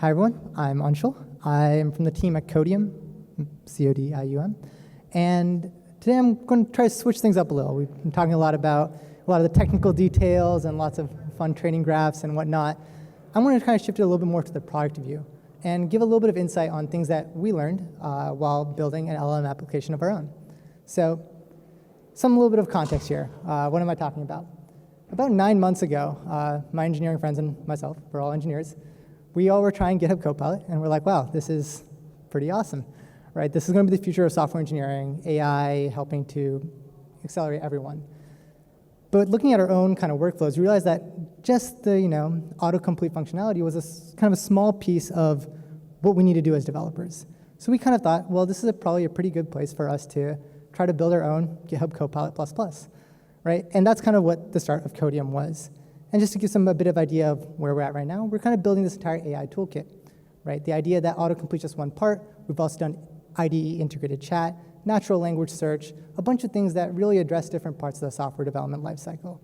Hi everyone, I'm Anshul. I'm from the team at Codeium, C-O-D-I-U-M, and today I'm going to try to switch things up a little. We've been talking a lot about a lot of the technical details and lots of fun training graphs and whatnot. I want to kind of shift it a little bit more to the product view and give a little bit of insight on things that we learned while building an LLM application of our own. So, a little bit of context here. What am I talking about? About 9 months ago, my engineering friends and myself, we're all engineers, we all were trying GitHub Copilot, and we're like, wow, this is pretty awesome, right? This is going to be the future of software engineering, AI helping to accelerate everyone. But looking at our own kind of workflows, we realized that just the autocomplete functionality was kind of a small piece of what we need to do as developers. So we kind of thought, well, this is probably a pretty good place for us to try to build our own GitHub Copilot++, right? And that's kind of what the start of Codeium was. And just to give a bit of idea of where we're at right now, we're kind of building this entire AI toolkit, right? The idea that autocomplete is just one part. We've also done IDE integrated chat, natural language search, a bunch of things that really address different parts of the software development lifecycle.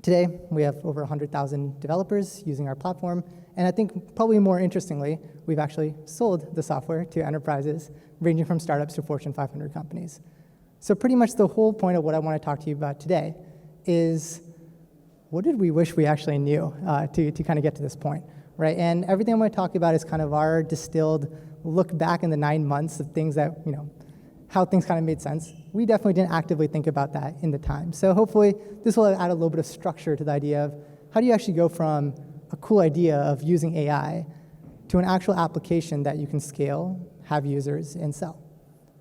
Today, we have over 100,000 developers using our platform, and I think probably more interestingly, we've actually sold the software to enterprises ranging from startups to Fortune 500 companies. So pretty much the whole point of what I want to talk to you about today is what did we wish we actually knew to kind of get to this point, right? And everything I'm going to talk about is kind of our distilled look back in the 9 months of things that, how things kind of made sense. We definitely didn't actively think about that in the time. So hopefully this will add a little bit of structure to the idea of how do you actually go from a cool idea of using AI to an actual application that you can scale, have users, and sell,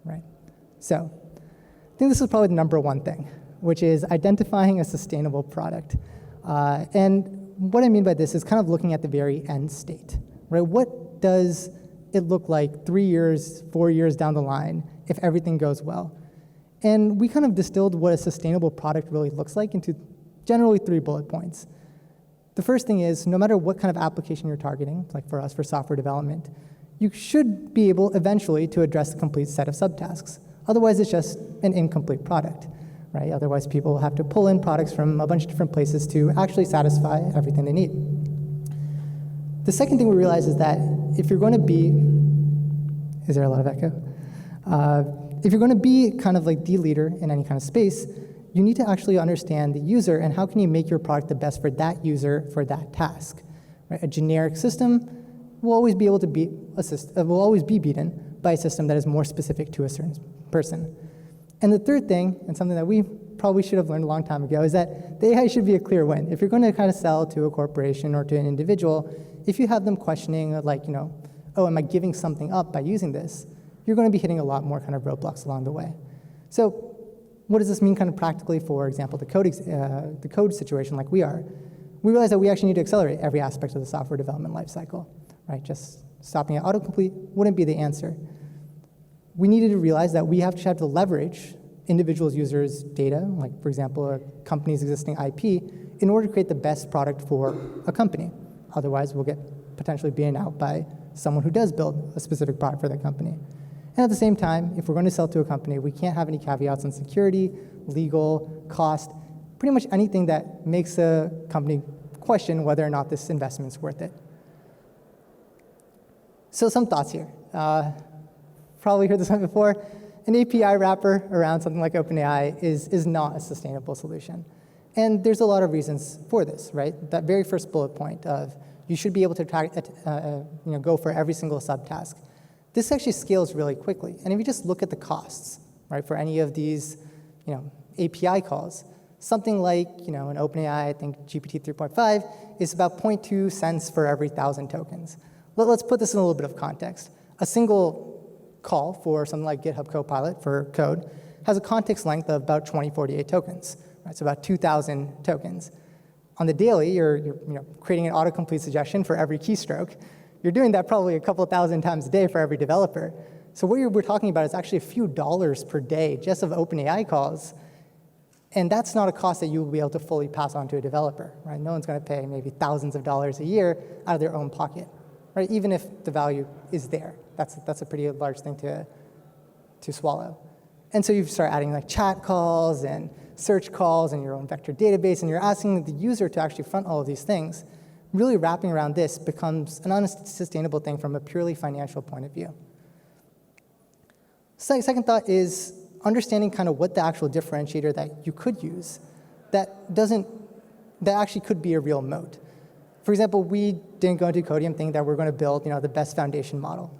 right? So I think this is probably the number one thing, which is identifying a sustainable product. And what I mean by this is kind of looking at the very end state, right? What does it look like 3 years, 4 years down the line if everything goes well? And we kind of distilled what a sustainable product really looks like into generally 3 bullet points. The first thing is, no matter what kind of application you're targeting, like for us, for software development, you should be able eventually to address the complete set of subtasks. Otherwise, it's just an incomplete product, right? Otherwise, people will have to pull in products from a bunch of different places to actually satisfy everything they need. The second thing we realize is that if you're going to be, is there a lot of echo? If you're going to be kind of like the leader in any kind of space, you need to actually understand the user and how can you make your product the best for that user for that task. Right? A generic system will always be able to will always be beaten by a system that is more specific to a certain person. And the third thing, and something that we probably should have learned a long time ago, is that the AI should be a clear win. If you're going to kind of sell to a corporation or to an individual, if you have them questioning, like, oh, am I giving something up by using this? You're going to be hitting a lot more kind of roadblocks along the way. So what does this mean kind of practically, for example, the code situation like we are? We realize that we actually need to accelerate every aspect of the software development lifecycle, right? Just stopping at autocomplete wouldn't be the answer. We needed to realize that we have to leverage individuals' users' data, like, for example, a company's existing IP, in order to create the best product for a company. Otherwise, we'll get potentially beaten out by someone who does build a specific product for that company. And at the same time, if we're going to sell to a company, we can't have any caveats on security, legal, cost, pretty much anything that makes a company question whether or not this investment is worth it. So some thoughts here. Probably heard this one before. An API wrapper around something like OpenAI is not a sustainable solution. And there's a lot of reasons for this, right? That very first bullet point of you should be able to go for every single subtask. This actually scales really quickly. And if you just look at the costs, right, for any of these API calls, something like an OpenAI, I think GPT 3.5, is about 0.2 cents for every 1,000 tokens. Let's put this in a little bit of context. A single call for something like GitHub Copilot for code has a context length of about 2048 tokens, right? So about 2,000 tokens. On the daily, you're creating an autocomplete suggestion for every keystroke. You're doing that probably a couple of thousand times a day for every developer. So what we're talking about is actually a few dollars per day just of OpenAI calls. And that's not a cost that you will be able to fully pass on to a developer, right? No one's going to pay maybe thousands of dollars a year out of their own pocket, right? Even if the value is there. That's a pretty large thing to swallow. And so you start adding like chat calls and search calls and your own vector database, and you're asking the user to actually front all of these things. really wrapping around this becomes an unsustainable thing from a purely financial point of view. Second thought is understanding kind of what the actual differentiator that you could use that actually could be a real moat. For example, we didn't go into Codeium thinking that we're going to build, the best foundation model.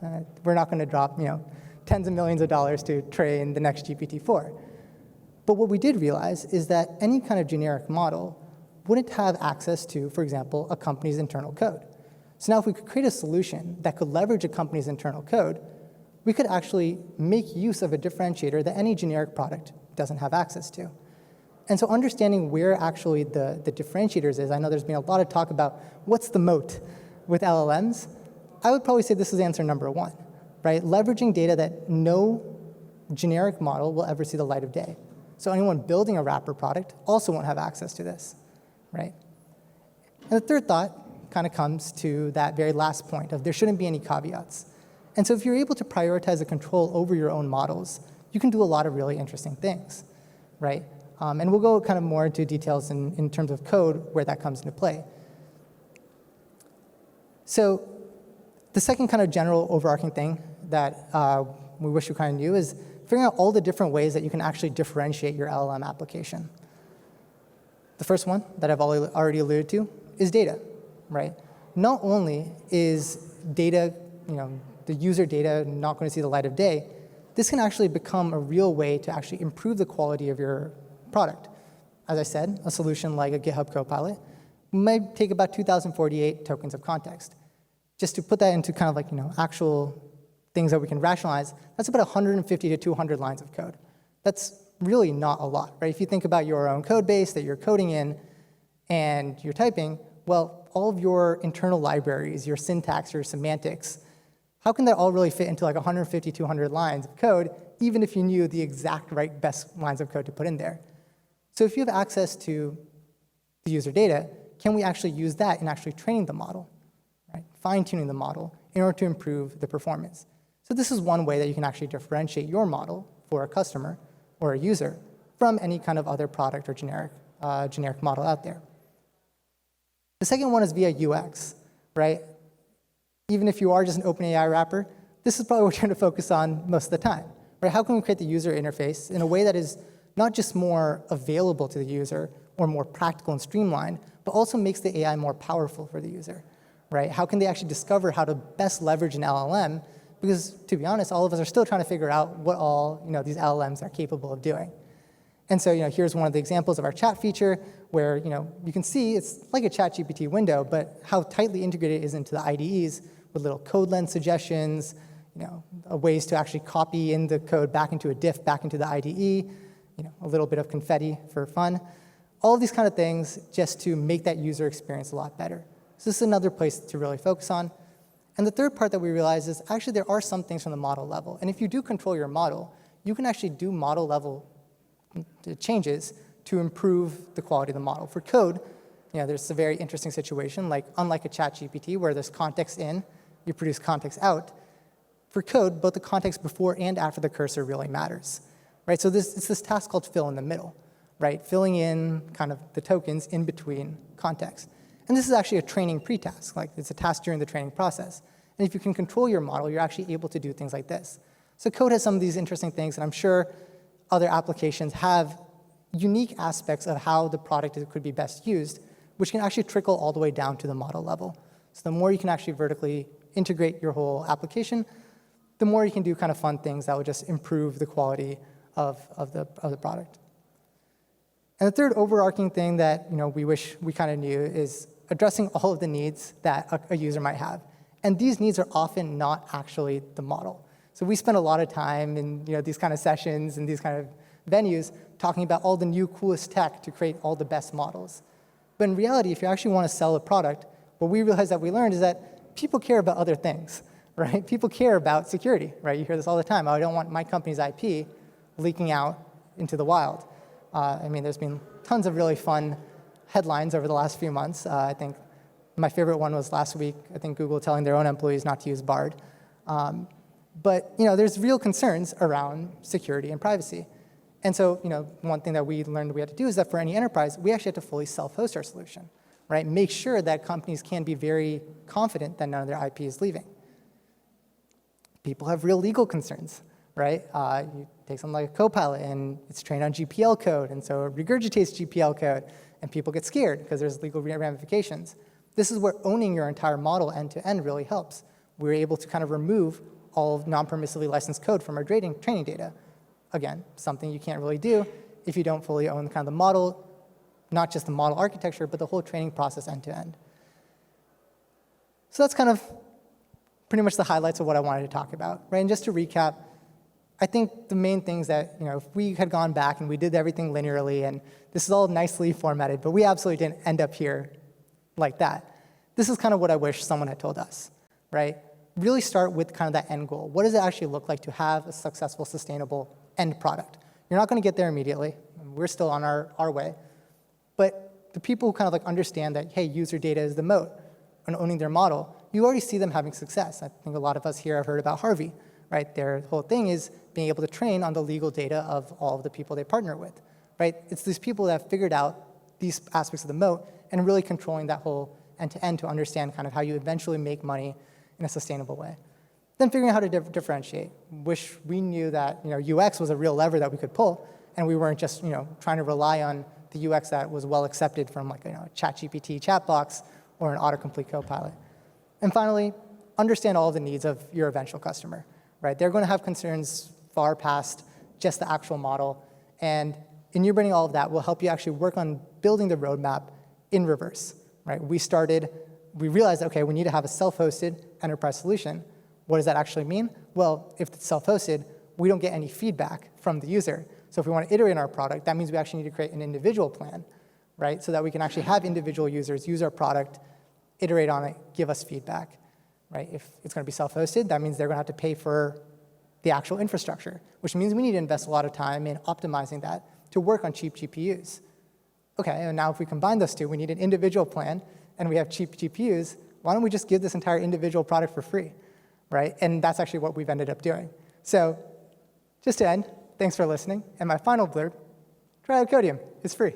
We're not going to drop, tens of millions of dollars to train the next GPT-4. But what we did realize is that any kind of generic model wouldn't have access to, for example, a company's internal code. So now if we could create a solution that could leverage a company's internal code, we could actually make use of a differentiator that any generic product doesn't have access to. And so understanding where actually the differentiators is, I know there's been a lot of talk about what's the moat with LLMs. I would probably say this is answer number one, right? Leveraging data that no generic model will ever see the light of day. So anyone building a wrapper product also won't have access to this, right? And the third thought kind of comes to that very last point of there shouldn't be any caveats. And so if you're able to prioritize the control over your own models, you can do a lot of really interesting things, right? And we'll go kind of more into details in terms of code where that comes into play. So the second kind of general overarching thing that we wish we kind of knew is figuring out all the different ways that you can actually differentiate your LLM application. The first one that I've already alluded to is data, right? Not only is data, the user data not going to see the light of day, this can actually become a real way to actually improve the quality of your product. As I said, a solution like a GitHub Copilot might take about 2,048 tokens of context. Just to put that into kind of like, actual things that we can rationalize, that's about 150 to 200 lines of code. That's really not a lot, right? If you think about your own code base that you're coding in and you're typing, well, all of your internal libraries, your syntax, your semantics, how can that all really fit into like 150, 200 lines of code, even if you knew the exact right best lines of code to put in there? So if you have access to the user data, can we actually use that in actually training the model, right? Fine-tuning the model in order to improve the performance. So this is one way that you can actually differentiate your model for a customer or a user from any kind of other product or generic model out there. The second one is via UX, right? Even if you are just an OpenAI wrapper, this is probably what you're going to focus on most of the time, right? How can we create the user interface in a way that is not just more available to the user or more practical and streamlined, but also makes the AI more powerful for the user, right? How can they actually discover how to best leverage an LLM? Because to be honest, all of us are still trying to figure out what all these LLMs are capable of doing. And so here's one of the examples of our chat feature where you can see it's like a ChatGPT window, but how tightly integrated it is into the IDEs with little code lens suggestions, ways to actually copy in the code back into a diff, back into the IDE, a little bit of confetti for fun. All of these kind of things just to make that user experience a lot better. So this is another place to really focus on. And the third part that we realize is actually there are some things from the model level. And if you do control your model, you can actually do model level changes to improve the quality of the model. For code, there's a very interesting situation, like unlike a ChatGPT where there's context in, you produce context out. For code, both the context before and after the cursor really matters, right? So it's this task called fill in the middle, right? Filling in kind of the tokens in between context. And this is actually a training pre-task, like it's a task during the training process. And if you can control your model, you're actually able to do things like this. So code has some of these interesting things, and I'm sure other applications have unique aspects of how the product could be best used, which can actually trickle all the way down to the model level. So the more you can actually vertically integrate your whole application, the more you can do kind of fun things that will just improve the quality of the product. And the third overarching thing that we wish we kind of knew is addressing all of the needs that a user might have. And these needs are often not actually the model. So we spend a lot of time in these kind of sessions and these kind of venues talking about all the new coolest tech to create all the best models. But in reality, if you actually want to sell a product, what we realized that we learned is that people care about other things, right? People care about security, right? You hear this all the time. I don't want my company's IP leaking out into the wild. There's been tons of really fun headlines over the last few months. I think my favorite one was last week, I think Google telling their own employees not to use Bard. But there's real concerns around security and privacy. And so one thing that we learned we had to do is that for any enterprise, we actually had to fully self-host our solution, right? Make sure that companies can be very confident that none of their IP is leaving. People have real legal concerns, right? You take something like a Copilot, and it's trained on GPL code, and so it regurgitates GPL code, and people get scared because there's legal ramifications. This is where owning your entire model end-to-end really helps. We're able to kind of remove all of non-permissively licensed code from our training data. Again, something you can't really do if you don't fully own kind of the model, not just the model architecture, but the whole training process end-to-end. So that's kind of pretty much the highlights of what I wanted to talk about, right? And just to recap, I think the main things that, if we had gone back and we did everything linearly, and this is all nicely formatted, but we absolutely didn't end up here like that. This is kind of what I wish someone had told us, right? Really start with kind of that end goal. What does it actually look like to have a successful, sustainable end product? You're not going to get there immediately. We're still on our way. But the people who kind of like understand that, hey, user data is the moat and owning their model, you already see them having success. I think a lot of us here have heard about Harvey, right? Their whole thing is being able to train on the legal data of all of the people they partner with, right? It's these people that have figured out these aspects of the moat and really controlling that whole end-to-end to understand kind of how you eventually make money in a sustainable way. Then figuring out how to differentiate. Wish we knew that UX was a real lever that we could pull, and we weren't just trying to rely on the UX that was well accepted from like a ChatGPT chat box or an autocomplete Copilot. And finally, understand all of the needs of your eventual customer, right? They're going to have concerns far past just the actual model, and enumerating all of that will help you actually work on building the roadmap in reverse, right? We realized, okay, we need to have a self-hosted enterprise solution. What does that actually mean? Well, if it's self-hosted, we don't get any feedback from the user. So if we want to iterate on our product, that means we actually need to create an individual plan, right? So that we can actually have individual users use our product, iterate on it, give us feedback, right? If it's going to be self-hosted, that means they're going to have to pay for the actual infrastructure, which means we need to invest a lot of time in optimizing that to work on cheap GPUs. Okay, and now if we combine those two, we need an individual plan, and we have cheap GPUs. Why don't we just give this entire individual product for free, right? And that's actually what we've ended up doing. So just to end, thanks for listening. And my final blurb, try out Codeium. It's free.